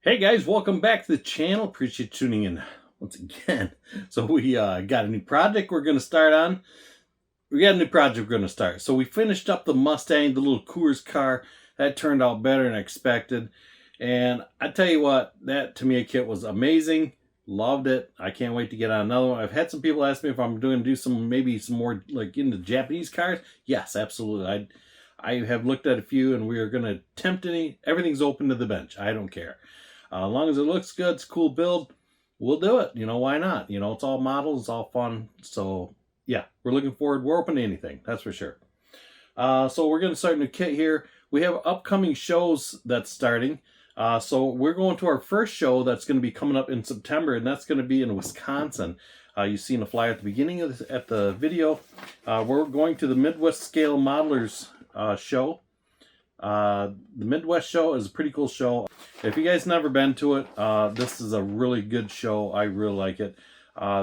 Hey guys, welcome back to the channel. Appreciate you tuning in once again. So we got a new project we're going to start on. So we finished up the Mustang, the little Coors car. That turned out better than I expected. And I tell you what, that Tamiya kit was amazing. Loved it. I can't wait to get on another one. I've had some people ask me if I'm going to do some more like into Japanese cars. Yes, absolutely. I have looked at a few and we are going to attempt any. Everything's open to the bench. I don't care. As long as it looks good, it's a cool build, we'll do it. You know, why not? You know, it's all models, it's all fun. So, yeah, we're looking forward. We're open to anything, that's for sure. So we're going to start a new kit here. We have upcoming shows that's starting. So we're going to our first show that's going to be coming up in September, and that's going to be in Wisconsin. You've seen the flyer at the beginning of at the video. We're going to the Midwest Scale Modelers show. The Midwest show is a pretty cool show. If you guys never been to it, this is a really good show. I really like it.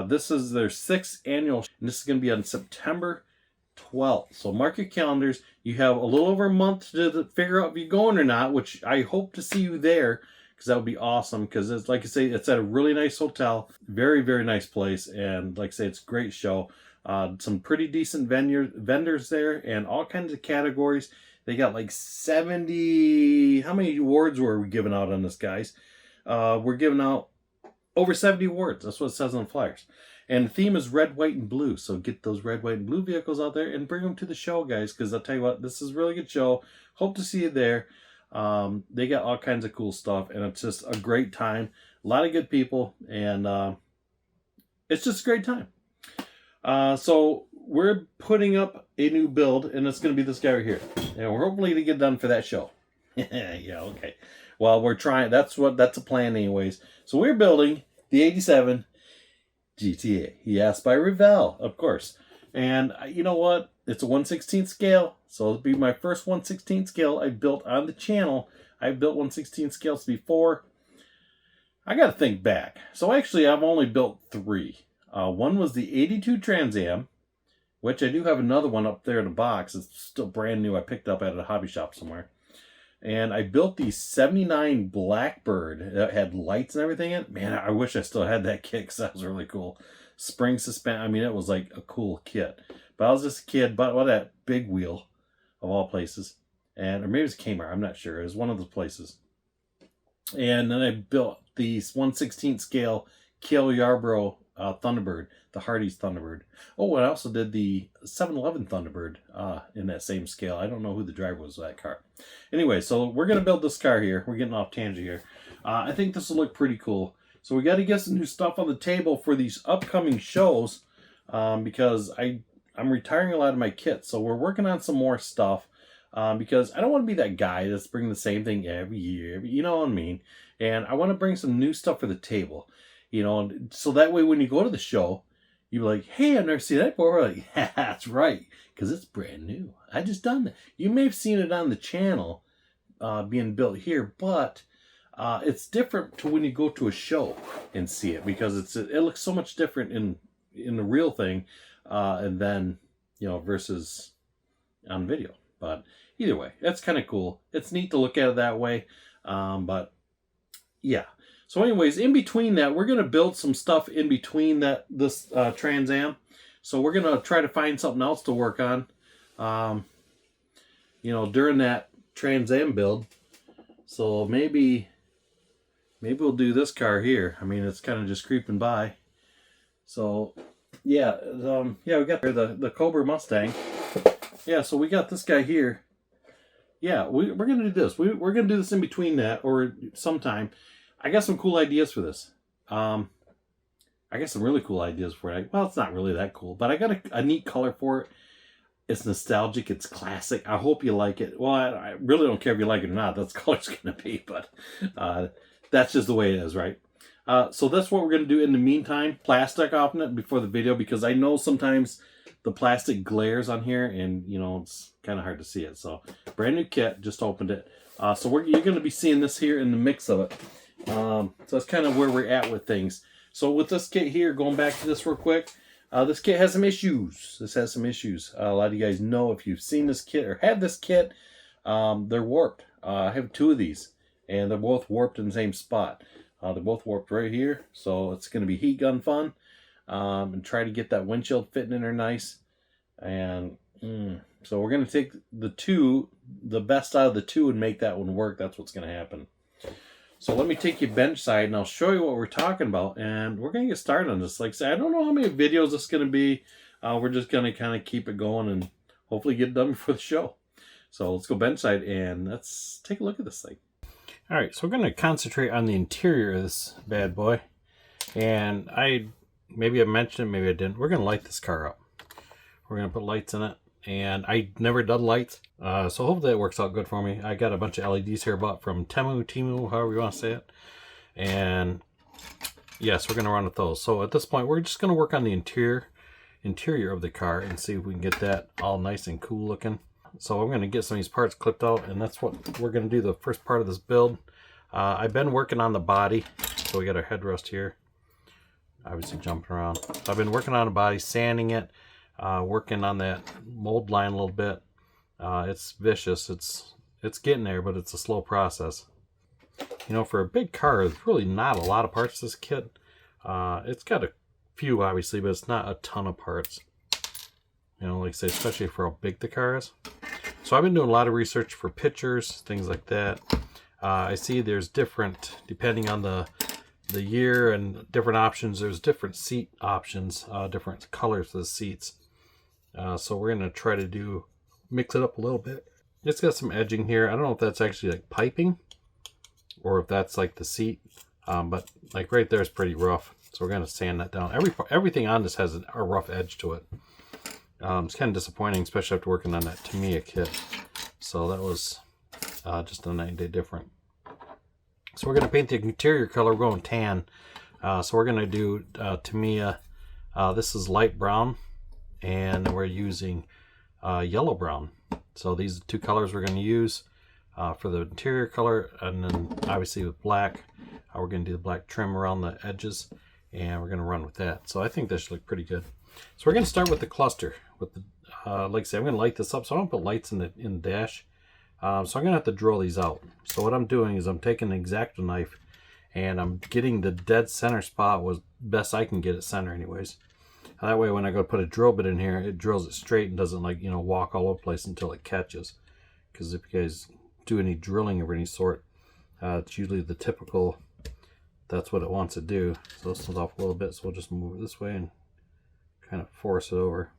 This is their 6th annual, and this is going to be on September 12th. So mark your calendars. You have a little over a month to figure out if you're going or not, which I hope to see you there, because that would be awesome. Because it's like I say, it's at a really nice hotel, very, very nice place, and like I say, it's a great show. Some pretty decent vendors there, and all kinds of categories. They got like 70, how many awards were we giving out on this, guys? We're giving out over 70 awards. That's what it says on the flyers. And the theme is red, white, and blue. So get those red, white, and blue vehicles out there and bring them to the show, guys. Because I'll tell you what, this is a really good show. Hope to see you there. They got all kinds of cool stuff. And it's just a great time. A lot of good people. And it's just a great time. So we're putting up a new build, and it's going to be this guy right here. And we're hopefully to get done for that show. Yeah, okay. Well, we're trying. That's a plan anyways. So we're building the 87 GTA. Yes, by Revell, of course. And you know what? It's a 1/16 scale. So it'll be my first 1/16 scale I built on the channel. I've built 1/16 scales before. I got to think back. So actually, I've only built 3. One was the 82 Trans Am, which I do have another one up there in a box. It's still brand new. I picked up at a hobby shop somewhere. And I built the 79 Blackbird that had lights and everything in it. Man, I wish I still had that kit because that was really cool. Spring suspend. I mean, it was like a cool kit. But I was just a kid, but what that big wheel of all places. And or maybe it was Kmart. I'm not sure. It was one of those places. And then I built the 1/16 scale Cale Yarborough Thunderbird, the Hardee's Thunderbird. Oh, and I also did the 7-Eleven Thunderbird in that same scale. I don't know who the driver was of that car. Anyway, so we're going to build this car here. We're getting off tangent here. I think this will look pretty cool. So we got to get some new stuff on the table for these upcoming shows because I'm retiring a lot of my kits. So we're working on some more stuff because I don't want to be that guy that's bringing the same thing every year. You know what I mean? And I want to bring some new stuff for the table. You know, so that way when you go to the show, you're like, hey, I've never seen that before. We're like, yeah, that's right, because it's brand new. I just done that. You may have seen it on the channel being built here, but it's different to when you go to a show and see it, because it looks so much different in the real thing and then, you know, versus on video. But either way, that's kind of cool. It's neat to look at it that way. But yeah. So anyways, in between that, we're going to build some stuff in between this Trans Am. So we're going to try to find something else to work on, you know, during that Trans Am build. So maybe we'll do this car here. I mean, it's kind of just creeping by. So yeah, yeah, we got the Cobra Mustang. Yeah, so we got this guy here. Yeah, we're going to do this. We're going to do this in between that or sometime. I got some cool ideas for this. I got some really cool ideas for it. Well, it's not really that cool, but I got a neat color for it. It's nostalgic. It's classic. I hope you like it. Well, I really don't care if you like it or not. That's the color it's going to be, but that's just the way it is, right? So that's what we're going to do in the meantime. Plastic off it before the video, because I know sometimes the plastic glares on here and, you know, it's kind of hard to see it. So brand new kit, just opened it. So you're going to be seeing this here in the mix of it. So that's kind of where we're at with things. So with this kit here, going back to this real quick, this kit has some issues. A lot of you guys know if you've seen this kit or had this kit, they're warped. I have 2 of these, and they're both warped in the same spot. They're both warped right here, so it's going to be heat gun fun. And try to get that windshield fitting in there nice. And so we're going to take the best out of the two, and make that one work. That's what's going to happen. So let me take you bench side, and I'll show you what we're talking about, and we're going to get started on this. Like I said, I don't know how many videos this is going to be. We're just going to kind of keep it going and hopefully get it done before the show. So let's go bench side, and let's take a look at this thing. All right, so we're going to concentrate on the interior of this bad boy. And maybe I mentioned it, maybe I didn't. We're going to light this car up. We're going to put lights in it. And I never done lights, so hopefully that works out good for me. I got a bunch of LEDs here bought from Temu, however you want to say it. And yes, we're going to run with those. So at this point, we're just going to work on the interior of the car and see if we can get that all nice and cool looking. So I'm going to get some of these parts clipped out, and that's what we're going to do the first part of this build. I've been working on the body, so we got our headrest here. Obviously jumping around. So I've been working on the body, sanding it. Working on that mold line a little bit. It's vicious. It's getting there, but it's a slow process. You know, for a big car, there's really not a lot of parts to this kit. It's got a few, obviously, but it's not a ton of parts. You know, like I say, especially for how big the car is. So I've been doing a lot of research for pictures, things like that. I see there's different, depending on the year and different options, there's different seat options, different colors for the seats. So we're going to try to mix it up a little bit. It's got some edging here. I don't know if that's actually like piping or if that's like the seat, but like right there is pretty rough. So we're going to sand that down. Everything on this has a rough edge to it. It's kind of disappointing, especially after working on that Tamiya kit. So that was just a night and day different. So we're going to paint the interior color. We're going tan. So we're going to do Tamiya. This is light brown, and we're using yellow brown. So these are the two colors we're going to use for the interior color, and then obviously with black, we're going to do the black trim around the edges, and we're going to run with that. So I think this should look pretty good. So we're going to start with the cluster. With the like I said, I'm going to light this up, so I don't put lights in the dash. So I'm going to have to drill these out. So what I'm doing is I'm taking an X-Acto knife, and I'm getting the dead center spot was best I can get at center anyways. That way when I go put a drill bit in here, it drills it straight and doesn't, like, you know, walk all over the place until it catches. Because if you guys do any drilling of any sort, it's usually the typical, that's what it wants to do. So this one's off a little bit, so we'll just move it this way and kind of force it over.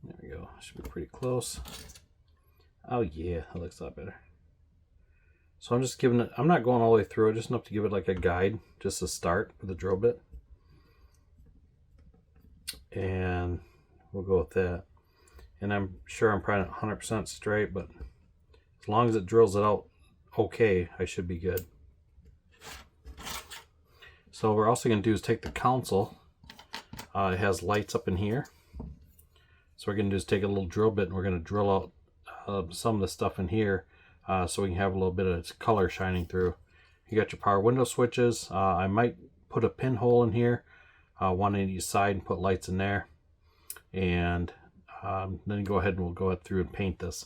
There we go. Should be pretty close. Oh yeah, that looks a lot better. So I'm just giving it, I'm not going all the way through it, just enough to give it like a guide, just a start with the drill bit. And we'll go with that. And I'm sure I'm probably not 100% straight, but as long as it drills it out okay, I should be good. So what we're also going to do is take the console. It has lights up in here. So we're going to do is take a little drill bit, and we're going to drill out some of the stuff in here so we can have a little bit of color shining through. You got your power window switches. I might put a pinhole in here, one on each side, and put lights in there. And then go ahead and we'll go through and paint this.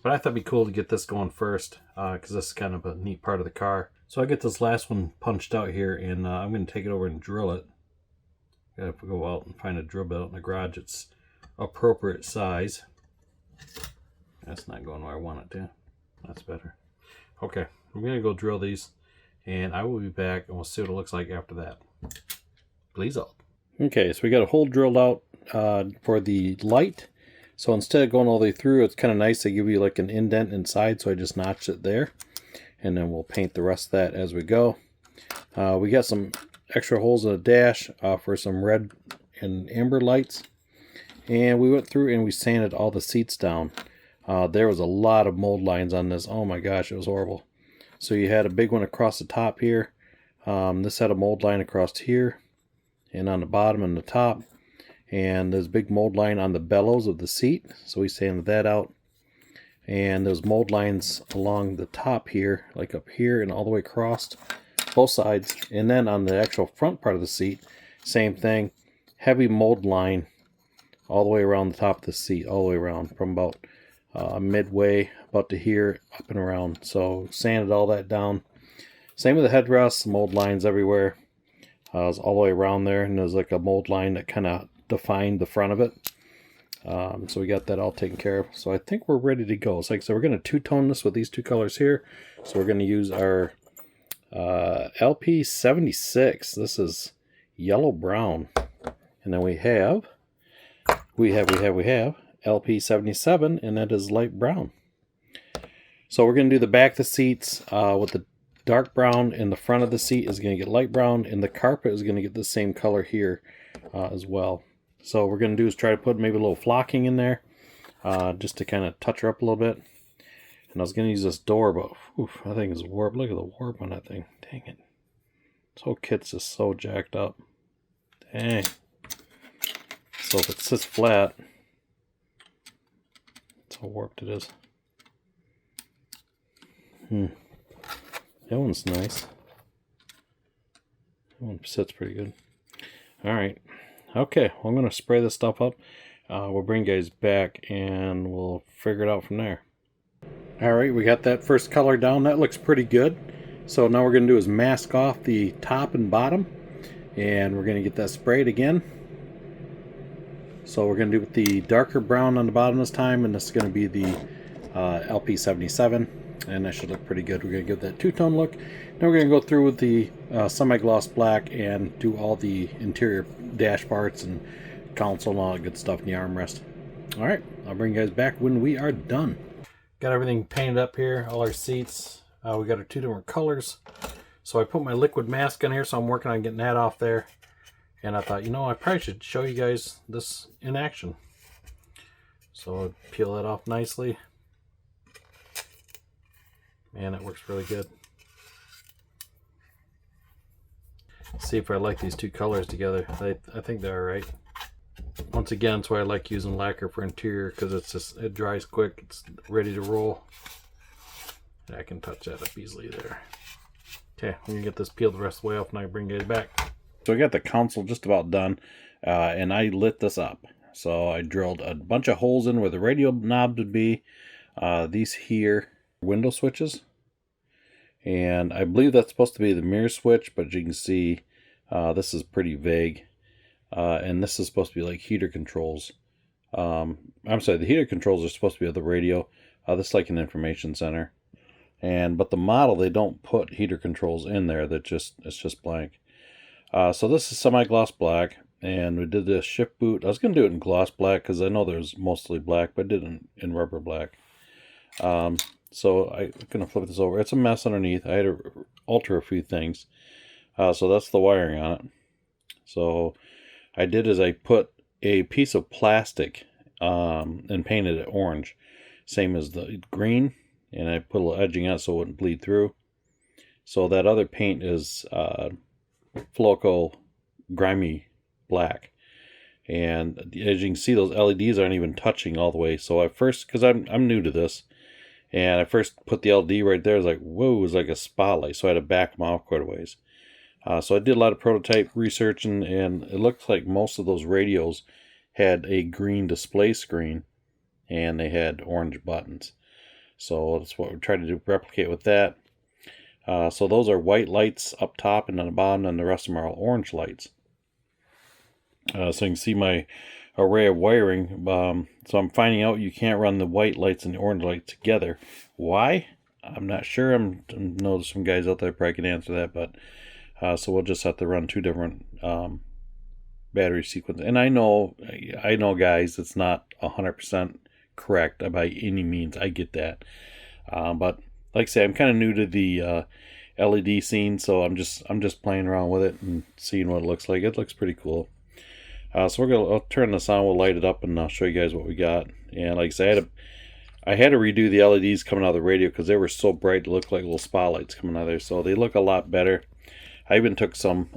But I thought it'd be cool to get this going first because this is kind of a neat part of the car. So I get this last one punched out here, and I'm going to take it over and drill it. Gotta go out and find a drill bit out in the garage. It's appropriate size. That's not going where I want it to. That's better. Okay, I'm going to go drill these, and I will be back, and we'll see what it looks like after that. Please hold. Okay, so we got a hole drilled out for the light. So instead of going all the way through, it's kind of nice to give you like an indent inside, so I just notched it there. And then we'll paint the rest of that as we go. We got some extra holes in the dash for some red and amber lights. And we went through and we sanded all the seats down. There was a lot of mold lines on this. Oh my gosh, it was horrible. So you had a big one across the top here. This had a mold line across here and on the bottom and the top. And there's a big mold line on the bellows of the seat. So we sanded that out. And those mold lines along the top here, like up here and all the way across both sides. And then on the actual front part of the seat, same thing. Heavy mold line all the way around the top of the seat, all the way around from about midway, about to here, up and around. So sanded all that down. Same with the headrests, mold lines everywhere. It was all the way around there, and there's like a mold line that kind of defined the front of it. So we got that all taken care of. So I think we're ready to go. So like I said, we're going to two-tone this with these two colors here. So we're going to use our LP76. This is yellow brown. And then we have LP77, and that is light brown. So we're going to do the back of the seats with the dark brown, and the front of the seat is going to get light brown, and the carpet is going to get the same color here as well. So what we're going to do is try to put maybe a little flocking in there just to kind of touch her up a little bit. And I was going to use this door, but oof, I think it's warped. Look at the warp on that thing. Dang it. This whole kit's just so jacked up. Dang. So if it sits flat, that's how warped it is. That one's nice. That one sits pretty good. Alright. Okay, well, I'm going to spray this stuff up. We'll bring you guys back and we'll figure it out from there. Alright, we got that first color down. That looks pretty good. So now what we're going to do is mask off the top and bottom. And we're going to get that sprayed again. So we're going to do with the darker brown on the bottom this time. And this is going to be the LP77. And that should look pretty good. We're going to give that two-tone look. Then we're going to go through with the semi-gloss black and do all the interior dash parts and console and all that good stuff in the armrest. Alright, I'll bring you guys back when we are done. Got everything painted up here, all our seats. We got our two different colors. So I put my liquid mask on here, so I'm working on getting that off there. And I thought, you know, I probably should show you guys this in action. So I'll peel that off nicely. Man, it works really good. See if I like these two colors together. I think they're alright. Once again, that's why I like using lacquer for interior, because it dries quick. It's ready to roll. And I can touch that up easily there. Okay, I'm gonna get this peeled the rest of the way off, and I can bring you guys back. So I got the console just about done, and I lit this up. So I drilled a bunch of holes in where the radio knob would be. These here window switches, and I believe that's supposed to be the mirror switch, but you can see this is pretty vague, and this is supposed to be like heater controls. I'm sorry, the heater controls are supposed to be at the radio. This is like an information center, but the model, they don't put heater controls in there. It's just blank. So this is semi-gloss black, and we did this shift boot. I was going to do it in gloss black because I know there's mostly black, but I did it in rubber black. So I'm going to flip this over. It's a mess underneath. I had to alter a few things. So that's the wiring on it. So I did is I put a piece of plastic and painted it orange. Same as the green. And I put a little edging on it so it wouldn't bleed through. So that other paint is Floco grimy black. And as you can see, those LEDs aren't even touching all the way. So I first, because I'm new to this, and I first put the LED right there. I was like, whoa, it was like a spotlight. So I had to back them off quite a ways. So I did a lot of prototype research, and it looks like most of those radios had a green display screen, and they had orange buttons. So that's what we're trying to do, replicate with that. So those are white lights up top and on the bottom, and the rest of them are all orange lights. So you can see my array of wiring. So I'm finding out you can't run the white lights and the orange lights together. Why? I'm not sure. I know there's some guys out there probably can answer that, but so we'll just have to run two different battery sequences. And I know guys, it's not 100% correct by any means. I get that, but like I say, I'm kind of new to the LED scene, so I'm just playing around with it and seeing what it looks like. It looks pretty cool. So I'll turn this on, we'll light it up, and I'll show you guys what we got. And like I said, I had to redo the LEDs coming out of the radio because they were so bright, it looked like little spotlights coming out of there. So they look a lot better. I even took some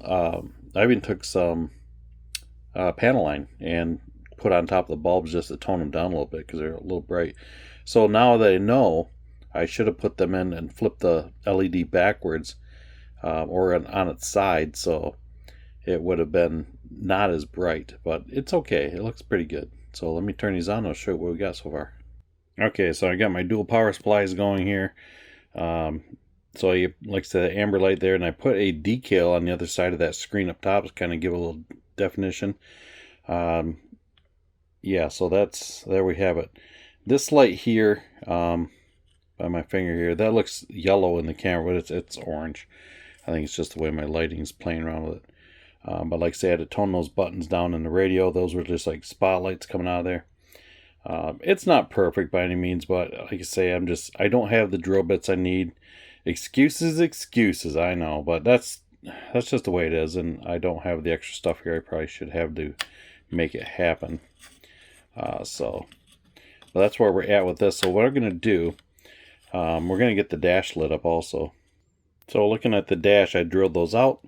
panel line and put on top of the bulbs just to tone them down a little bit because they're a little bright. So now that I know, I should have put them in and flipped the LED backwards or on its side, so it would have been not as bright, but it's okay. It looks pretty good. So let me turn these on. I'll show you what we got so far. Okay, so I got my dual power supplies going here. So I, like I said, amber light there, and I put a decal on the other side of that screen up top to kind of give a little definition. Yeah, so there we have it. This light here, by my finger here, that looks yellow in the camera, but it's orange. I think it's just the way my lighting is playing around with it. But like I said, I had to tone those buttons down in the radio. Those were just like spotlights coming out of there. It's not perfect by any means, but like I say, I don't have the drill bits I need. Excuses, I know, but that's just the way it is, and I don't have the extra stuff here I probably should have to make it happen. So that's where we're at with this. So what we're going to do, we're going to get the dash lit up also. So looking at the dash, I drilled those out,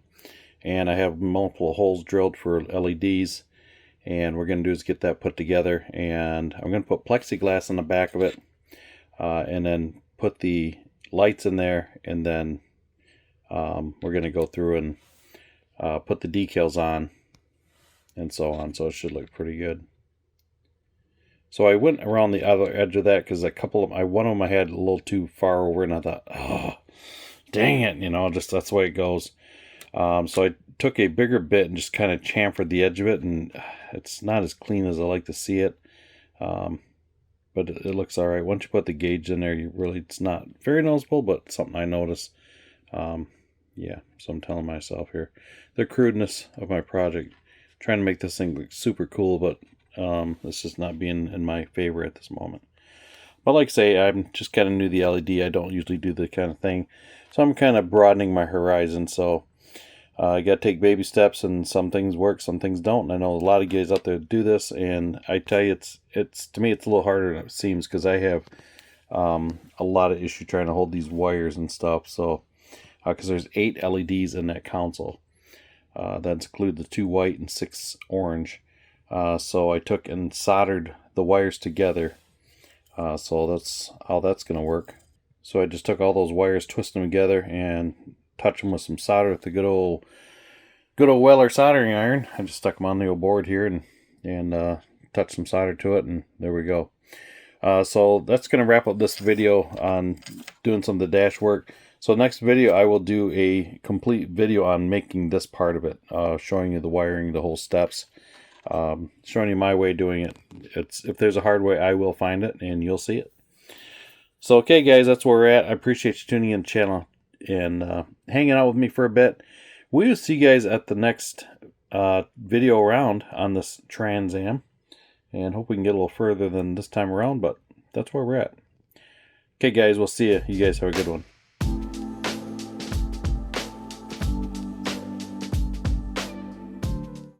and I have multiple holes drilled for LEDs, and what we're going to do is get that put together, and I'm going to put plexiglass on the back of it, and then put the lights in there, and then we're going to go through and put the decals on and so on, so it should look pretty good. So I went around the other edge of that because one of them I had a little too far over, and I thought, oh, dang it, just that's the way it goes. So I took a bigger bit and just kind of chamfered the edge of it, and it's not as clean as I like to see it. But it looks all right. Once you put the gauge in there, it's not very noticeable, but something I notice. Yeah, so I'm telling myself here, the crudeness of my project, trying to make this thing look super cool, but this is not being in my favor at this moment. But like I say, I'm just kind of new to the LED. I don't usually do the kind of thing, so I'm kind of broadening my horizon. So I got to take baby steps, and some things work, some things don't. And I know a lot of guys out there do this, and I tell you, it's to me it's a little harder than it seems, because I have a lot of issue trying to hold these wires and stuff. So because there's 8 LEDs in that console, that include the 2 white and 6 orange. So I took and soldered the wires together. So that's how that's going to work. So I just took all those wires, twisted them together, and touch them with some solder with the good old Weller soldering iron. I just stuck them on the old board here and touched some solder to it, and there we go. So that's going to wrap up this video on doing some of the dash work. So next video I will do a complete video on making this part of it, showing you the wiring, the whole steps, showing you my way of doing it. If there's a hard way, I will find it and you'll see it. So okay guys, that's where we're at. I appreciate you tuning in the channel and hanging out with me for a bit. We will see you guys at the next video around on this Trans Am, and hope we can get a little further than this time around, but that's where we're at. Okay guys, we'll see you. You guys have a good one.